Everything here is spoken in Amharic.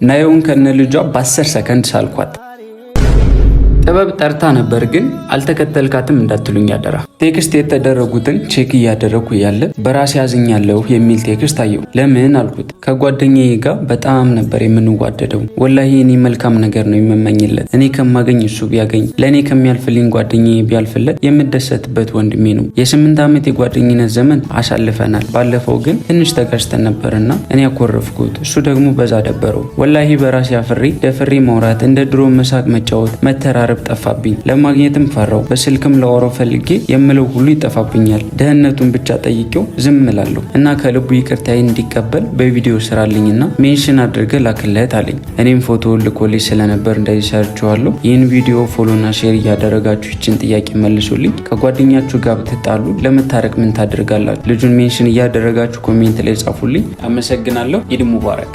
ናየውን ከነ ልጇ በ10 ሰከንድ ሳልኳት። ጥበብ ጠርታ ነበር ግን አልተከተልካትም እንዳትሉኝ ያደራ። ቴክስት የተደረጉትን ቼክ እያደረኩ ያለ በራሴ ያዝኛለሁ የሚል ቴክስት አየሁ። ለምን አልኩት። ከጓደኛዬ ጋር በጣም ነበር የምንዋደደው። ወላሂ እኔ መልካም ነገር ነው የምመኝለት። እኔ ከማገኝ እሱ ቢያገኝ፣ ለእኔ ከሚያልፍልኝ ጓደኛዬ ቢያልፍለት የምደሰትበት ወንድሜ ነው። የ8 ዓመት የጓደኝነት ዘመን አሳልፈናል። ባለፈው ግን ትንሽ ተጋጭተን ነበርና እኔ ያኮረፍኩት፣ እሱ ደግሞ በዛ ደበረው። ወላሂ በራሴ አፍሬ ደፍሬ ማውራት፣ እንደ ድሮ መሳቅ፣ መጫወት፣ መተራረብ ጠፋብኝ። ለማግኘትም ፈራው። በስልክም ለወራው ፈልጌ የምለው ሁሉ ይጠፋብኛል። ደህንነቱን ብቻ ጠይቄው ዝም እላለሁ እና ከልቡ ይቅርታዬን እንዲቀበል በቪዲዮ ስራልኝና ሜንሽን አድርገ ላክለት አለኝ። እኔም ፎቶ ልኮልኝ ስለነበር እንደዚህ ሰርቼዋለሁ። ይህን ቪዲዮ ፎሎና ሼር እያደረጋችሁ ይችን ጥያቄ መልሱልኝ። ከጓደኛችሁ ጋር ብትጣሉ ለመታረቅ ምን ታደርጋላችሁ? ልጁን ሜንሽን እያደረጋችሁ ኮሜንት ላይ ጻፉልኝ። አመሰግናለሁ። ኢድ ሙባረክ።